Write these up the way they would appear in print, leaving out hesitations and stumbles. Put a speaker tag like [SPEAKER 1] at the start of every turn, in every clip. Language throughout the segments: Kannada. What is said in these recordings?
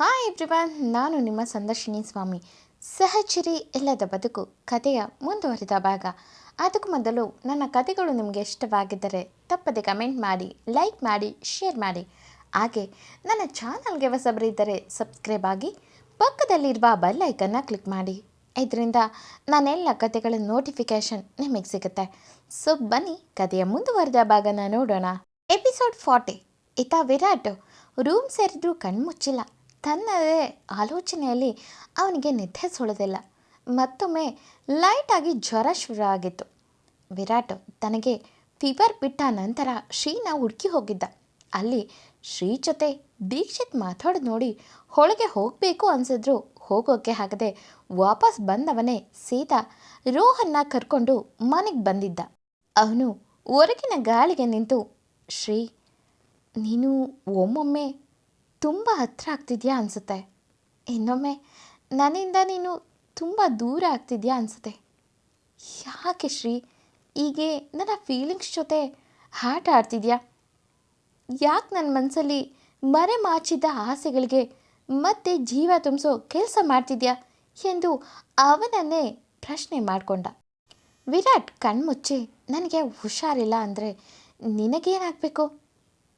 [SPEAKER 1] ಹಾಯ್ ಎವ್ರಿವನ್, ನಾನು ನಿಮ್ಮ ಸಂದರ್ಶಿನಿ ಸ್ವಾಮಿ. ಸಹಚರಿ ಇಲ್ಲದ ಬದುಕು ಕಥೆಯ ಮುಂದುವರಿದ ಭಾಗ. ಅದಕ್ಕೂ ಮೊದಲು ನನ್ನ ಕಥೆಗಳು ನಿಮಗೆ ಇಷ್ಟವಾಗಿದ್ದರೆ ತಪ್ಪದೆ ಕಮೆಂಟ್ ಮಾಡಿ, ಲೈಕ್ ಮಾಡಿ, ಶೇರ್ ಮಾಡಿ. ಹಾಗೆ ನನ್ನ ಚಾನಲ್ಗೆ ಹೊಸಬರಿದ್ದರೆ ಸಬ್ಸ್ಕ್ರೈಬ್ ಆಗಿ ಪಕ್ಕದಲ್ಲಿರುವ ಬೆಲ್ ಐಕನ್ನ ಕ್ಲಿಕ್ ಮಾಡಿ. ಇದರಿಂದ ನಾನೆಲ್ಲ ಕಥೆಗಳ ನೋಟಿಫಿಕೇಷನ್ ನಿಮಗೆ ಸಿಗುತ್ತೆ. ಸೊ ಬನ್ನಿ ಕಥೆಯ ಮುಂದುವರಿದ ಭಾಗನ ನೋಡೋಣ. ಎಪಿಸೋಡ್ 40. ಈತ ವಿರಾಟ್ ರೂಮ್ ಸೇರಿದ್ರೂ ಕಣ್ಮುಚ್ಚಿಲ್ಲ. ತನ್ನದೇ ಆಲೋಚನೆಯಲ್ಲಿ ಅವನಿಗೆ ನಿದ್ದೆ ಸೋಲೋದಿಲ್ಲ. ಮತ್ತೊಮ್ಮೆ ಲೈಟಾಗಿ ಜ್ವರ ಶುರು ಆಗಿತ್ತು. ವಿರಾಟ್ ತನಗೆ ಫೀವರ್ ಬಿಟ್ಟ ನಂತರ ಶ್ರೀನ ಹುಡುಕಿ ಹೋಗಿದ್ದ. ಅಲ್ಲಿ ಶ್ರೀ ಜೊತೆ ದೀಕ್ಷಿತ್ ಮಾತಾಡೋದು ನೋಡಿ ಹೊಳಗೆ ಹೋಗಬೇಕು ಅನಿಸಿದ್ರು ಹೋಗೋಕೆ ಆಗದೆ ವಾಪಸ್ ಬಂದವನೇ ಸೀದಾ ರೋಹನ್ನ ಕರ್ಕೊಂಡು ಮನೆಗೆ ಬಂದಿದ್ದ. ಅವನು ಹೊರಗಿನ ಗಾಳಿಗೆ ನಿಂತು, ಶ್ರೀ, ನೀನು ಒಮ್ಮೊಮ್ಮೆ ತುಂಬ ಹತ್ತಿರ ಆಗ್ತಿದ್ಯಾ ಅನಿಸುತ್ತೆ. ಇನ್ನೊಮ್ಮೆ ನನ್ನಿಂದ ನೀನು ತುಂಬ ದೂರ ಆಗ್ತಿದ್ಯಾ ಅನಿಸುತ್ತೆ. ಯಾಕೆ ಶ್ರೀ ಹೀಗೆ ನನ್ನ ಫೀಲಿಂಗ್ಸ್ ಜೊತೆ ಆಟ ಆಡ್ತಿದ್ಯಾ? ಯಾಕೆ ನನ್ನ ಮನಸ್ಸಲ್ಲಿ ಮರೆ ಮಾಚಿದ್ದ ಆಸೆಗಳಿಗೆ ಮತ್ತೆ ಜೀವ ತುಂಬಿಸೋ ಕೆಲಸ ಮಾಡ್ತಿದ್ಯಾ ಎಂದು ಅವನನ್ನೇ ಪ್ರಶ್ನೆ ಮಾಡಿಕೊಂಡ. ವಿರಾಟ್ ಕಣ್ಮುಚ್ಚಿ, ನನಗೆ ಹುಷಾರಿಲ್ಲ ಅಂದರೆ ನಿನಗೇನಾಗಬೇಕು?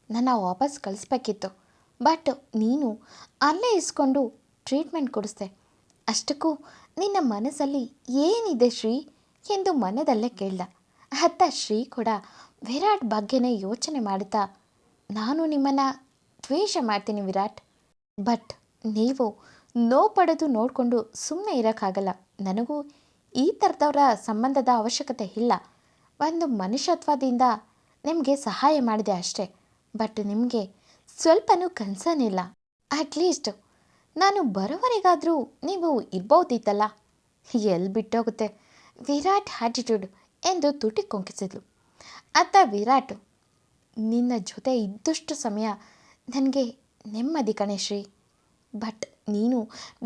[SPEAKER 1] ನನ್ನ ವಾಪಸ್ ಕಳಿಸ್ಬೇಕಿತ್ತು. ಬಟ್ ನೀನು ಅಲ್ಲೇ ಇಸ್ಕೊಂಡು ಟ್ರೀಟ್ಮೆಂಟ್ ಕೊಡಿಸ್ದೆ. ಅಷ್ಟಕ್ಕೂ ನಿನ್ನ ಮನಸ್ಸಲ್ಲಿ ಏನಿದೆ ಶ್ರೀ ಎಂದು ಮನದಲ್ಲೇ ಕೇಳ್ದ. ಅತ್ತ ಶ್ರೀ ಕೂಡ ವಿರಾಟ್ ಬಗ್ಗೆನೇ ಯೋಚನೆ ಮಾಡುತ್ತಾ, ನಾನು ನಿಮ್ಮನ್ನು ದ್ವೇಷ ಮಾಡ್ತೀನಿ ವಿರಾಟ್, ಬಟ್ ನೀವು ನೋವು ಪಡೆದು ನೋಡಿಕೊಂಡು ಸುಮ್ಮನೆ ಇರೋಕ್ಕಾಗಲ್ಲ. ನನಗೂ ಈ ಥರದವರ ಸಂಬಂಧದ ಅವಶ್ಯಕತೆ ಇಲ್ಲ. ಒಂದು ಮನುಷ್ಯತ್ವದಿಂದ ನಿಮಗೆ ಸಹಾಯ ಮಾಡಿದೆ ಅಷ್ಟೇ. ಬಟ್ ನಿಮಗೆ ಸ್ವಲ್ಪನೂ ಕನ್ಸರ್ನ್ ಇಲ್ಲ. ಅಟ್ಲೀಸ್ಟ್ ನಾನು ಬರೋವರೆಗಾದರೂ ನೀವು ಇರ್ಬೋದಿತ್ತಲ್ಲ. ಎಲ್ಲಿ ಬಿಟ್ಟೋಗುತ್ತೆ ವಿರಾಟ್ ಆ್ಯಟಿಟ್ಯೂಡ್ ಎಂದು ತುಟಿ ಕೊಂಕಿಸಿದ್ಲು. ಅತ್ತ ವಿರಾಟ್, ನಿನ್ನ ಜೊತೆ ಇದ್ದಷ್ಟು ಸಮಯ ನನಗೆ ನೆಮ್ಮದಿ ಕಣೆ ಶ್ರೀ. ಬಟ್ ನೀನು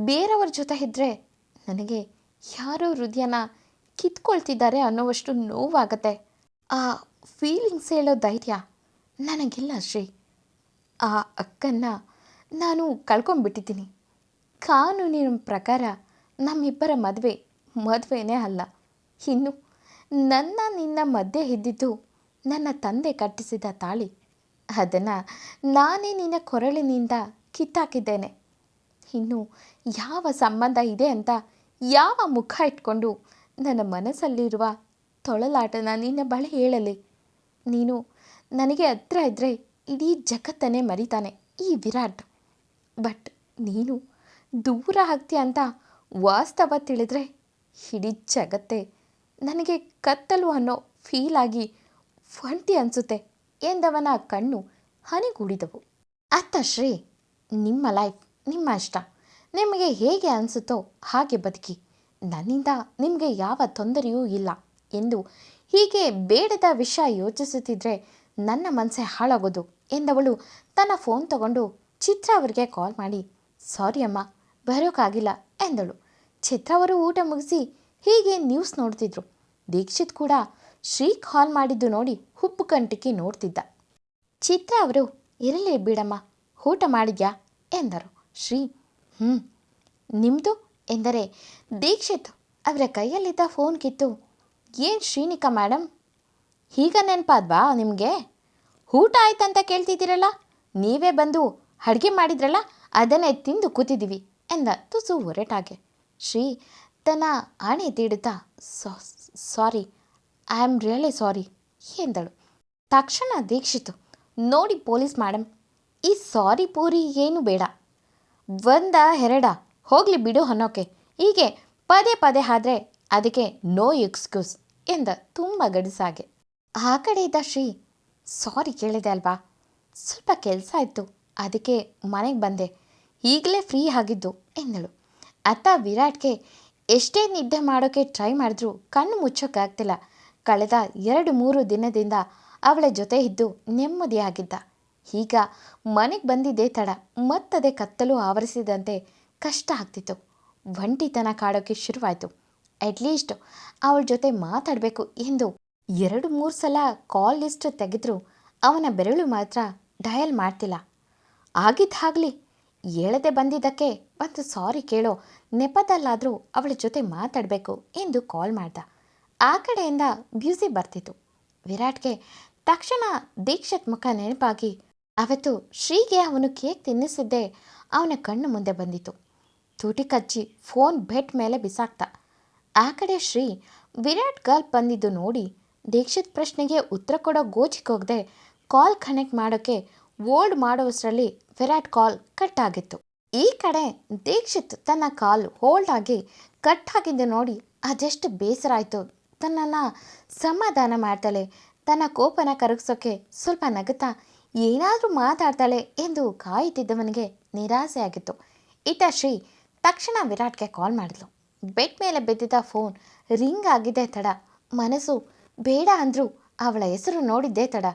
[SPEAKER 1] ಬೇರೆಯವ್ರ ಜೊತೆ ಇದ್ದರೆ ನನಗೆ ಯಾರೋ ಹೃದಯನ ಕಿತ್ಕೊಳ್ತಿದ್ದಾರೆ ಅನ್ನೋವಷ್ಟು ನೋವಾಗತ್ತೆ. ಆ ಫೀಲಿಂಗ್ಸ್ ಹೇಳೋ ಧೈರ್ಯ ನನಗಿಲ್ಲ ಶ್ರೀ. ಆ ಅಕ್ಕನ್ನ ನಾನು ಕಳ್ಕೊಂಡ್ಬಿಟ್ಟಿದ್ದೀನಿ. ಕಾನೂನಿನ ಪ್ರಕಾರ ನಮ್ಮಿಬ್ಬರ ಮದುವೆನೇ ಅಲ್ಲ. ಇನ್ನು ನಿನ್ನ ಮಧ್ಯೆ ಇದ್ದಿದ್ದು ನನ್ನ ತಂದೆ ಕಟ್ಟಿಸಿದ ತಾಳಿ. ಅದನ್ನು ನಾನೇ ನಿನ್ನ ಕೊರಳಿನಿಂದ ಕಿತ್ತಾಕಿದ್ದೇನೆ. ಇನ್ನು ಯಾವ ಸಂಬಂಧ ಇದೆ ಅಂತ ಯಾವ ಮುಖ ಇಟ್ಕೊಂಡು ನನ್ನ ಮನಸ್ಸಲ್ಲಿರುವ ತೊಳಲಾಟನ ನಿನ್ನ ಬಳಿ ಹೇಳಲಿ? ನೀನು ನನಗೆ ಹತ್ರ ಇದ್ದರೆ ಇಡೀ ಜಗತ್ತನ್ನೇ ಮರಿತಾನೆ ಈ ವಿರಾಟ್. ಬಟ್ ನೀನು ದೂರ ಆಗ್ತೀಯ ಅಂತ ವಾಸ್ತವ ತಿಳಿದ್ರೆ ಇಡೀ ಜಗತ್ತೇ ನನಗೆ ಕತ್ತಲು ಅನ್ನೋ ಫೀಲಾಗಿ ಒಂಟಿ ಅನಿಸುತ್ತೆ ಎಂದವನ ಕಣ್ಣು ಹನಿಗೂಡಿದವು. ಅತ್ತ ಶ್ರೀ, ನಿಮ್ಮ ಲೈಫ್ ನಿಮ್ಮ ಇಷ್ಟ. ನಿಮಗೆ ಹೇಗೆ ಅನಿಸುತ್ತೋ ಹಾಗೆ ಬದುಕಿ. ನನ್ನಿಂದ ನಿಮಗೆ ಯಾವ ತೊಂದರೆಯೂ ಇಲ್ಲ ಎಂದು ಹೀಗೆ ಬೇಡದ ವಿಷಯ ಯೋಚಿಸುತ್ತಿದ್ದರೆ ನನ್ನ ಮನಸ್ಸೇ ಹಾಳಾಗೋದು ಎಂದವಳು ತನ್ನ ಫೋನ್ ತಗೊಂಡು ಚಿತ್ರ ಅವರಿಗೆ ಕಾಲ್ ಮಾಡಿ, ಸಾರಿ ಅಮ್ಮ, ಬರೋಕ್ಕಾಗಿಲ್ಲ ಎಂದಳು. ಚಿತ್ರ ಅವರು ಊಟ ಮುಗಿಸಿ ಹೀಗೆ ನ್ಯೂಸ್ ನೋಡ್ತಿದ್ರು. ದೀಕ್ಷಿತ್ ಕೂಡ ಶ್ರೀ ಕಾಲ್ ಮಾಡಿದ್ದು ನೋಡಿ ಹುಬ್ಬು ಕಂಟಿಕೆ ನೋಡ್ತಿದ್ದ. ಚಿತ್ರ ಅವರು, ಇರಲಿ ಬಿಡಮ್ಮ, ಊಟ ಮಾಡಿದ್ಯಾ ಎಂದರು. ಶ್ರೀ, ನಿಮ್ಮದು ಎಂದರೆ ದೀಕ್ಷಿತ್ ಅವರ ಕೈಯಲ್ಲಿದ್ದ ಫೋನ್ ಕಿತ್ತು, ಏನು ಶ್ರೀನಿಕಾ ಮೇಡಮ್, ಈಗ ನೆನಪಾದ್ವಾ ನಿಮಗೆ? ಊಟ ಆಯ್ತಂತ ಕೇಳ್ತಿದ್ದೀರಲ್ಲ, ನೀವೇ ಬಂದು ಅಡುಗೆ ಮಾಡಿದ್ರಲ್ಲ, ಅದನ್ನೇ ತಿಂದು ಕೂತಿದ್ದೀವಿ ಎಂದ ತುಸು ಹೊರಟಾಗೆ. ಶ್ರೀ ತನ್ನ ಹಣೆ ತೀಡುತ್ತಾ, ಸಾರಿ, ಐ ಆಮ್ ರಿಯಲಿ ಸಾರಿ ಎಂದಳು. ತಕ್ಷಣ ದೀಕ್ಷಿತ್, ನೋಡಿ ಪೊಲೀಸ್ ಮೇಡಮ್, ಈ ಸಾರಿ ಪೂರಿ ಏನು ಬೇಡ, ಒಂದ ಎರಡ ಹೋಗಲಿ ಬಿಡು ಅನ್ನೋಕೆ ಹೀಗೆ ಪದೇ ಪದೇ ಆದರೆ ಅದಕ್ಕೆ ನೋ ಎಕ್ಸ್ಕ್ಯೂಸ್ ಎಂದ ತುಂಬ ಗಡಿಸಾಗೆ. ಆ ಕಡೆ ಇದ್ದ ಶ್ರೀ, ಸಾರಿ ಕೇಳಿದೆ ಅಲ್ವಾ, ಸ್ವಲ್ಪ ಕೆಲಸ ಇತ್ತು, ಅದಕ್ಕೆ ಮನೆಗೆ ಬಂದೆ, ಈಗಲೇ ಫ್ರೀ ಆಗಿದ್ದು ಎಂದಳು. ಅತ್ತ ವಿರಾಟ್ಗೆ ಎಷ್ಟೇ ನಿದ್ದೆ ಮಾಡೋಕ್ಕೆ ಟ್ರೈ ಮಾಡಿದ್ರೂ ಕಣ್ಣು ಮುಚ್ಚೋಕ್ಕಾಗ್ತಿಲ್ಲ. ಕಳೆದ 2-3 ದಿನದಿಂದ ಅವಳ ಜೊತೆ ಇದ್ದು ನೆಮ್ಮದಿಯಾಗಿದ್ದ. ಈಗ ಮನೆಗೆ ಬಂದಿದ್ದೇ ತಡ, ಮತ್ತದೇ ಕತ್ತಲು ಆವರಿಸಿದಂತೆ ಕಷ್ಟ ಆಗ್ತಿತ್ತು. ಒಂಟಿತನ ಕಾಡೋಕ್ಕೆ ಶುರುವಾಯಿತು. ಅಟ್ಲೀಸ್ಟ್ ಅವಳ ಜೊತೆ ಮಾತಾಡಬೇಕು ಎಂದು 2-3 ಸಲ ಕಾಲ್ ಲಿಸ್ಟ್ ತೆಗೆದರೂ ಅವನ ಬೆರಳು ಮಾತ್ರ ಡಯಲ್ ಮಾಡ್ತಿಲ್ಲ. ಆಗಿದ್ದಾಗಲಿ ಹೇಳದೆ ಬಂದಿದ್ದಕ್ಕೆ ಒಂದು ಸಾರಿ ಕೇಳೋ ನೆಪದಲ್ಲಾದರೂ ಅವಳ ಜೊತೆ ಮಾತಾಡಬೇಕು ಎಂದು ಕಾಲ್ ಮಾಡ್ದ. ಆ ಕಡೆಯಿಂದ ಬ್ಯೂಸಿ ಬರ್ತಿತ್ತು. ವಿರಾಟ್ಗೆ ತಕ್ಷಣ ದೀಕ್ಷಿತ್ ಮುಖ ನೆನಪಾಗಿ ಅವತ್ತು ಶ್ರೀಗೆ ಅವನು ಕೇಕ್ ತಿನ್ನಿಸಿದ್ದೇ ಅವನ ಕಣ್ಣು ಮುಂದೆ ಬಂದಿತು. ತುಟಿ ಕಚ್ಚಿ ಫೋನ್ ಬೆಡ್ ಮೇಲೆ ಬಿಸಾಕ್ತ. ಆ ಕಡೆ ಶ್ರೀ ವಿರಾಟ್ ಕಾಲ್ ಬಂದಿದ್ದು ನೋಡಿ ದೀಕ್ಷಿತ್ ಪ್ರಶ್ನೆಗೆ ಉತ್ತರ ಕೊಡೋ ಗೋಜಿಗೋಗದೆ ಕಾಲ್ ಕನೆಕ್ಟ್ ಮಾಡೋಕ್ಕೆ ಓಲ್ಡ್ ಮಾಡೋಷ್ಟರಲ್ಲಿ ವಿರಾಟ್ ಕಾಲ್ ಕಟ್ ಆಗಿತ್ತು. ಈ ಕಡೆ ದೀಕ್ಷಿತ್ ತನ್ನ ಕಾಲ್ ಹೋಲ್ಡ್ ಆಗಿ ಕಟ್ ಆಗಿದ್ದು ನೋಡಿ ಅದೆಷ್ಟು ಬೇಸರ ಆಯಿತು. ತನ್ನನ್ನು ಸಮಾಧಾನ ಮಾಡ್ತಾಳೆ, ತನ್ನ ಕೋಪನ ಕರಗಿಸೋಕ್ಕೆ ಸ್ವಲ್ಪ ನಗುತ್ತಾ ಏನಾದರೂ ಮಾತಾಡ್ತಾಳೆ ಎಂದು ಕಾಯುತ್ತಿದ್ದವನಿಗೆ ನಿರಾಸೆ ಆಗಿತ್ತು. ಇತ್ತ ಶ್ರೀ ತಕ್ಷಣ ವಿರಾಟ್ಗೆ ಕಾಲ್ ಮಾಡಿದ್ಲು. ಬೆಡ್ ಮೇಲೆ ಬಿದ್ದಿದ್ದ ಫೋನ್ ರಿಂಗ್ ಆಗಿದ್ದೇ ತಡ, ಮನಸ್ಸು ಬೇಡ ಅಂದರೂ ಅವಳ ಹೆಸರು ನೋಡಿದ್ದೇ ತಡ,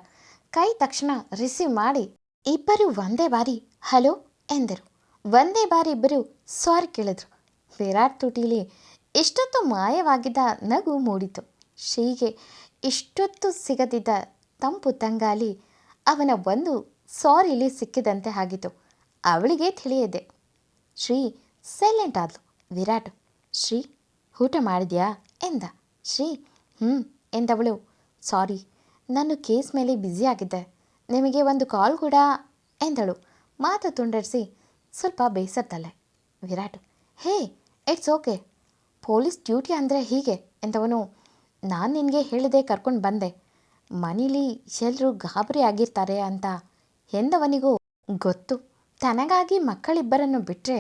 [SPEAKER 1] ಕೈ ತಕ್ಷಣ ರಿಸೀವ್ ಮಾಡಿ ಇಬ್ಬರು ಒಂದೇ ಬಾರಿ ಹಲೋ ಎಂದರು. ಒಂದೇ ಬಾರಿ ಇಬ್ಬರು ಸಾರಿ ಕೇಳಿದ್ರು. ವಿರಾಟ್ ತುಟಿಲಿ ಇಷ್ಟೊತ್ತು ಮಾಯವಾಗಿದ್ದ ನಗು ಮೂಡಿತು. ಶ್ರೀಗೆ ಇಷ್ಟೊತ್ತು ಸಿಗದಿದ್ದ ತಂಪು ತಂಗಾಲಿ ಅವನ ಒಂದು ಸಾರಿಲಿ ಸಿಕ್ಕಿದಂತೆ ಆಗಿತ್ತು. ಅವಳಿಗೆ ತಿಳಿಯದೆ ಶ್ರೀ ಸೈಲೆಂಟ್ ಆದ್ಲು. ವಿರಾಟ್ ಶ್ರೀ ಊಟ ಮಾಡಿದ್ಯಾ ಎಂದ. ಶ್ರೀ ಎಂದವಳು ಸಾರಿ, ನಾನು ಕೇಸ್ ಮೇಲೆ ಬ್ಯುಸಿಯಾಗಿದ್ದೆ, ನಿಮಗೆ ಒಂದು ಕಾಲ್ ಕೂಡ ಎಂದಳು ಮಾತು ತುಂಡರಿಸಿ ಸ್ವಲ್ಪ ಬೇಸತ್ತಲೆ. Virat hey it's okay, police duty ಅಂದರೆ ಹೀಗೆ ಎಂದವನು ನಾನು ನಿನಗೆ ಹೇಳಿದೆ ಕರ್ಕೊಂಡು ಬಂದೆ, ಮನೇಲಿ ಎಲ್ಲರೂ ಗಾಬರಿ ಆಗಿರ್ತಾರೆ ಅಂತ ಎಂದವನಿಗೂ ಗೊತ್ತು. ತನಗಾಗಿ ಮಕ್ಕಳಿಬ್ಬರನ್ನು ಬಿಟ್ಟರೆ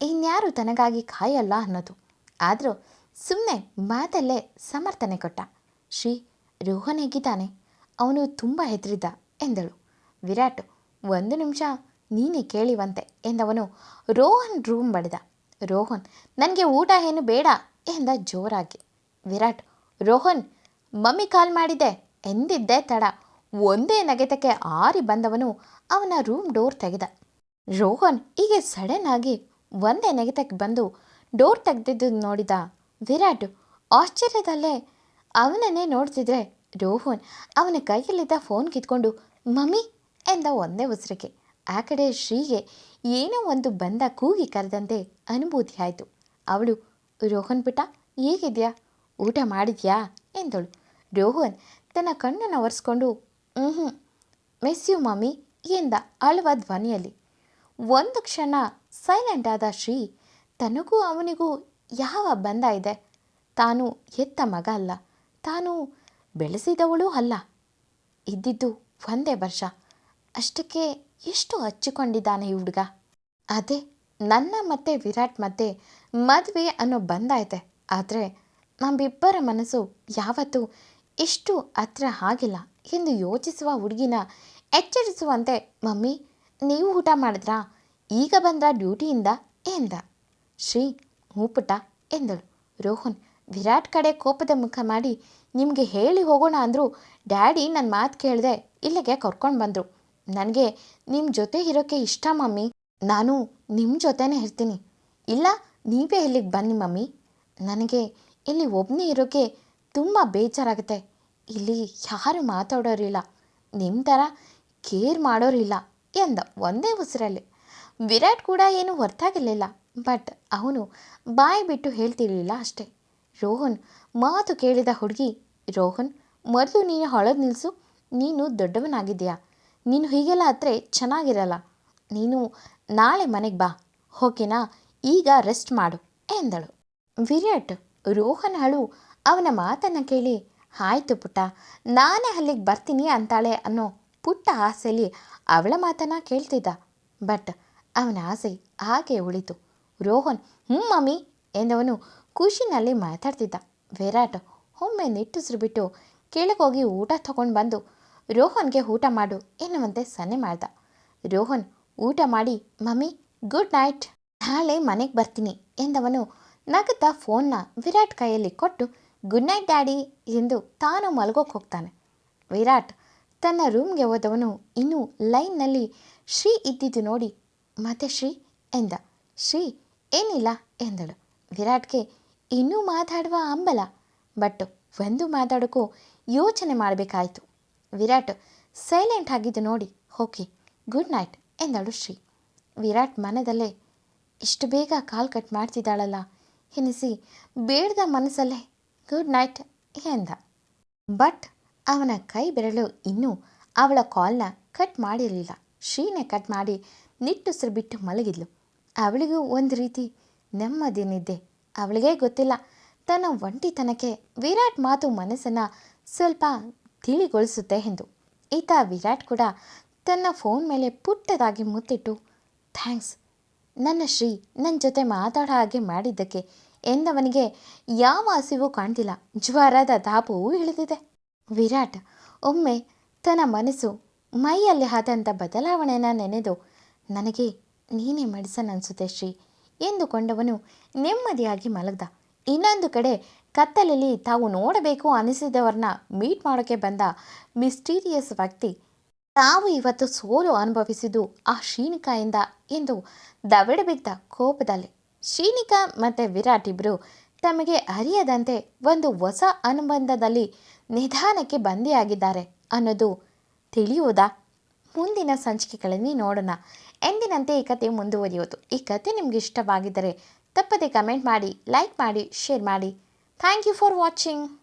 [SPEAKER 1] ಇನ್ಯಾರು ತನಗಾಗಿ ಕಾಯಲ್ಲ ಅನ್ನೋದು. ಆದರೂ ಸುಮ್ಮನೆ ಮಾತಲ್ಲೇ ಸಮರ್ಥನೆ ಕೊಟ್ಟ. ಶ್ರೀ ರೋಹನ್ ಹೇಗಿದ್ದಾನೆ, ಅವನು ತುಂಬ ಹೆದರಿದ್ದ ಎಂದಳು. ವಿರಾಟ್ ಒಂದು ನಿಮಿಷ ನೀನೇ ಕೇಳಿವಂತೆ ಎಂದವನು ರೋಹನ್ ರೂಮ್ ಬಡಿದ. ರೋಹನ್ ನನಗೆ ಊಟ ಏನು ಬೇಡ ಎಂದ ಜೋರಾಗಿ. ವಿರಾಟ್ ರೋಹನ್ ಮಮ್ಮಿ ಕಾಲ್ ಮಾಡಿದ್ದೆ ಎಂದಿದ್ದೇ ತಡ, ಒಂದೇ ನಗೆತಕ್ಕೆ ಆರಿ ಬಂದವನು ಅವನ ರೂಮ್ ಡೋರ್ ತೆಗೆದ. ರೋಹನ್ ಹೀಗೆ ಸಡನ್ ಆಗಿ ಒಂದೇ ನೆಗೆತಕ್ಕೆ ಬಂದು ಡೋರ್ ತೆಗೆದಿದ್ದು ನೋಡಿದ ವಿರಾಟ್ ಆಶ್ಚರ್ಯದಲ್ಲೇ ಅವನನ್ನೇ ನೋಡ್ತಿದ್ರೆ ರೋಹನ್ ಅವನ ಕೈಯಲ್ಲಿದ್ದ ಫೋನ್ ಕಿತ್ಕೊಂಡು ಮಮ್ಮಿ ಎಂದ ಒಂದೇ ಉಸಿರಿಗೆ. ಆ ಕಡೆ ಶ್ರೀಗೆ ಏನೋ ಒಂದು ಬಂದ ಕೂಗಿ ಕರೆದಂತೆ ಅನುಭೂತಿ ಆಯಿತು. ಅವಳು ರೋಹನ್ ಪುಟ್ಟ ಹೇಗಿದ್ಯಾ, ಊಟ ಮಾಡಿದ್ಯಾ ಎಂದಳು. ರೋಹನ್ ತನ್ನ ಕಣ್ಣನ್ನು ಒರೆಸ್ಕೊಂಡು ಮಿಸ್ ಯು ಮಮ್ಮಿ ಎಂದ ಅಳುವ ಧ್ವನಿಯಲ್ಲಿ. ಒಂದು ಕ್ಷಣ ಸೈಲೆಂಟ್ ಆದ ಶ್ರೀ ತನಗೂ ಅವನಿಗೂ ಯಾವ ಬಂಧ ಇದೆ, ತಾನು ಹೆತ್ತ ಮಗ ಅಲ್ಲ, ತಾನು ಬೆಳೆಸಿದವಳೂ ಅಲ್ಲ, ಇದ್ದಿದ್ದು ಒಂದೇ ವರ್ಷ, ಅಷ್ಟಕ್ಕೆ ಎಷ್ಟು ಹಚ್ಚಿಕೊಂಡಿದ್ದಾನೆ ಈ ಹುಡುಗ. ಅದೇ ನನ್ನ ಮತ್ತು ವಿರಾಟ್ ಮಧ್ಯೆ ಮದುವೆ ಅನ್ನೋ ಬಂಧ ಐತೆ, ಆದರೆ ನಮ್ಮಿಬ್ಬರ ಮನಸ್ಸು ಯಾವತ್ತೂ ಇಷ್ಟು ಹತ್ರ ಆಗಿಲ್ಲ ಎಂದು ಯೋಚಿಸುವ ಹುಡುಗಿನ ಎಚ್ಚರಿಸುವಂತೆ ಮಮ್ಮಿ ನೀವು ಊಟ ಮಾಡಿದ್ರಾ, ಈಗ ಬಂದ್ರ ಡ್ಯೂಟಿಯಿಂದ ಎಂದ. ಶ್ರೀ ಹೂ ಪುಟ್ಟ ಎಂದಳು. ರೋಹನ್ ವಿರಾಟ್ ಕಡೆ ಕೋಪದ ಮುಖ ಮಾಡಿ ನಿಮಗೆ ಹೇಳಿ ಹೋಗೋಣ ಅಂದರು ಡ್ಯಾಡಿ ನನ್ನ ಮಾತು ಕೇಳದೆ ಇಲ್ಲಿಗೆ ಕರ್ಕೊಂಡು ಬಂದರು. ನನಗೆ ನಿಮ್ಮ ಜೊತೆ ಇರೋಕ್ಕೆ ಇಷ್ಟ ಮಮ್ಮಿ, ನಾನು ನಿಮ್ಮ ಜೊತೆನೇ ಇರ್ತೀನಿ. ಇಲ್ಲ ನೀವೇ ಇಲ್ಲಿಗೆ ಬನ್ನಿ ಮಮ್ಮಿ, ನನಗೆ ಇಲ್ಲಿ ಒಬ್ಬನೇ ಇರೋಕ್ಕೆ ತುಂಬ ಬೇಜಾರಾಗುತ್ತೆ. ಇಲ್ಲಿ ಯಾರು ಮಾತಾಡೋರಿಲ್ಲ, ನಿಮ್ಮ ಥರ ಕೇರ್ ಮಾಡೋರಿಲ್ಲ ಎಂದ ಒಂದೇ ಉಸಿರಲ್ಲಿ. ವಿರಾಟ್ ಕೂಡ ಏನೂ ಹೊರತಾಗಿರಲಿಲ್ಲ, ಬಟ್ ಅವನು ಬಾಯಿ ಬಿಟ್ಟು ಹೇಳ್ತಿರಲಿಲ್ಲ ಅಷ್ಟೇ. ರೋಹನ್ ಮಾತು ಕೇಳಿದ ಹುಡುಗಿ ರೋಹನ್ ಮೊದಲು ನೀನು ಹೊಳೋದು ನಿಲ್ಲಿಸು, ನೀನು ದೊಡ್ಡವನಾಗಿದ್ದೀಯಾ, ನೀನು ಹೀಗೆಲ್ಲ ಹತ್ರ ಚೆನ್ನಾಗಿರಲ್ಲ, ನೀನು ನಾಳೆ ಮನೆಗೆ ಬಾ ಓಕೆನಾ, ಈಗ ರೆಸ್ಟ್ ಮಾಡು ಎಂದಳು. ವಿರಾಟ್ ರೋಹನ್ ಅಳು ಅವನ ಮಾತನ್ನು ಕೇಳಿ ಆಯಿತು ಪುಟ್ಟ ನಾನೇ ಅಲ್ಲಿಗೆ ಬರ್ತೀನಿ ಅಂತಾಳೆ ಅನ್ನೋ ಪುಟ್ಟ ಆಸೆಯಲ್ಲಿ ಅವಳ ಮಾತನ್ನು ಕೇಳ್ತಿದ್ದ. ಬಟ್ ಅವನ ಆಸೆ ಹಾಗೆ ಉಳಿತು. ರೋಹನ್ ಮಮ್ಮಿ ಎಂದವನು ಖುಷಿನಲ್ಲಿ ಮಾತಾಡ್ತಿದ್ದ. ವಿರಾಟ್ ಒಮ್ಮೆ ನಿಟ್ಟುಸಿರು ಬಿಟ್ಟು ಕೆಳಗೋಗಿ ಊಟ ತಗೊಂಡು ಬಂದು ರೋಹನ್ಗೆ ಊಟ ಮಾಡು ಎನ್ನುವಂತೆ ಸನ್ನೆ ಮಾಡ್ದ. ರೋಹನ್ ಊಟ ಮಾಡಿ ಮಮ್ಮಿ ಗುಡ್ ನೈಟ್, ನಾಳೆ ಮನೆಗೆ ಬರ್ತೀನಿ ಎಂದವನು ನಗುತ್ತಾ ಫೋನ್ನ ವಿರಾಟ್ ಕೈಯಲ್ಲಿ ಕೊಟ್ಟು ಗುಡ್ ನೈಟ್ ಡ್ಯಾಡಿ ಎಂದು ತಾನು ಮಲಗೋಕೆ ಹೋಗ್ತಾನೆ. ವಿರಾಟ್ ತನ್ನ ರೂಮ್ಗೆ ಹೋದವನು ಇನ್ನೂ ಲೈನ್ನಲ್ಲಿ ಶ್ರೀ ಇದ್ದಿದ್ದು ನೋಡಿ ಮತ್ತೆ ಶ್ರೀ ಎಂದ. ಶ್ರೀ ಏನಿಲ್ಲ ಎಂದಳು. ವಿರಾಟ್ಗೆ ಇನ್ನೂ ಮಾತಾಡುವ ಹಂಬಲ, ಬಟ್ ಒಂದು ಮಾತಾಡೋಕ್ಕೂ ಯೋಚನೆ ಮಾಡಬೇಕಾಯಿತು. ವಿರಾಟ್ ಸೈಲೆಂಟ್ ಆಗಿದ್ದು ನೋಡಿ ಓಕೆ ಗುಡ್ ನೈಟ್ ಎಂದಳು ಶ್ರೀ. ವಿರಾಟ್ ಮನದಲ್ಲೇ ಇಷ್ಟು ಬೇಗ ಕಾಲ್ ಕಟ್ ಮಾಡ್ತಿದ್ದಾಳಲ್ಲ ಎನಿಸಿ ಬೇಡದ ಮನಸ್ಸಲ್ಲೇ ಗುಡ್ ನೈಟ್ ಎಂದ. ಬಟ್ ಅವನ ಕೈ ಬೆರಳು ಇನ್ನೂ ಅವಳ ಕಾಲ್ನ ಕಟ್ ಮಾಡಿರಲಿಲ್ಲ. ಶ್ರೀನೇ ಕಟ್ ಮಾಡಿ ನಿಟ್ಟುಸಿರು ಬಿಟ್ಟು ಮಲಗಿದ್ಲು. ಅವಳಿಗೂ ಒಂದು ರೀತಿ ನೆಮ್ಮದಿ ನಿದ್ದೆ. ಅವಳಿಗೇ ಗೊತ್ತಿಲ್ಲ ತನ್ನ ಒಂಟಿತನಕ್ಕೆ ವಿರಾಟ್ ಮಾತು ಮನಸ್ಸನ್ನು ಸ್ವಲ್ಪ ತಿಳಿಗೊಳಿಸುತ್ತೆ ಎಂದು. ಈತ ವಿರಾಟ್ ಕೂಡ ತನ್ನ ಫೋನ್ ಮೇಲೆ ಪುಟ್ಟದಾಗಿ ಮುತ್ತಿಟ್ಟು ಥ್ಯಾಂಕ್ಸ್ ನನ್ನ ಶ್ರೀ ನನ್ನ ಜೊತೆ ಮಾತಾಡೋ ಹಾಗೆ ಮಾಡಿದ್ದಕ್ಕೆ ಎಂದವನಿಗೆ ಯಾವ ಹಸಿವು ಕಾಣ್ತಿಲ್ಲ. ಜ್ವರದ ತಾಪವೂ ಇಳಿದಿದೆ. ವಿರಾಟ್ ಒಮ್ಮೆ ತನ್ನ ಮನಸ್ಸು ಮೈಯಲ್ಲಿ ಆದಂಥ ಬದಲಾವಣೆಯನ್ನು ನೆನೆದು ನನಗೆ ನೀನೇ ಮೆಡಿಸನ್ ಅನಿಸುತ್ತೆ ಶ್ರೀ ಎಂದುಕೊಂಡವನು ನೆಮ್ಮದಿಯಾಗಿ ಮಲಗ್ದ. ಇನ್ನೊಂದು ಕಡೆ ಕತ್ತಲಲ್ಲಿ ತಾವು ನೋಡಬೇಕು ಅನಿಸಿದವರನ್ನ ಮೀಟ್ ಮಾಡೋಕ್ಕೆ ಬಂದ ಮಿಸ್ಟೀರಿಯಸ್ ವ್ಯಕ್ತಿ ತಾವು ಇವತ್ತು ಸೋಲು ಅನುಭವಿಸಿದ್ದು ಆ ಶ್ರೀನಿಕಾಯಿಂದ ಎಂದು ದವಡಬಿದ್ದ ಕೋಪದಲ್ಲಿ. ಶ್ರೀನಿಕಾ ಮತ್ತು ವಿರಾಟ್ ಇಬ್ಬರು ತಮಗೆ ಅರಿಯದಂತೆ ಒಂದು ಹೊಸ ಅನುಬಂಧದಲ್ಲಿ ನಿಧಾನಕ್ಕೆ ಬಂದಿಯಾಗಿದ್ದಾರೆ ಅನ್ನೋದು ತಿಳಿಯುವುದಾ? ಮುಂದಿನ ಸಂಚಿಕೆಗಳಲ್ಲಿ ನೋಡೋಣ. ಎಂದಿನಂತೆ ಈ ಕತೆ ಮುಂದುವರಿಯೋದು. ಈ ಕತೆ ನಿಮ್ಗೆ ಇಷ್ಟವಾಗಿದ್ದರೆ ತಪ್ಪದೆ ಕಮೆಂಟ್ ಮಾಡಿ, ಲೈಕ್ ಮಾಡಿ, ಶೇರ್ ಮಾಡಿ. Thank you for watching.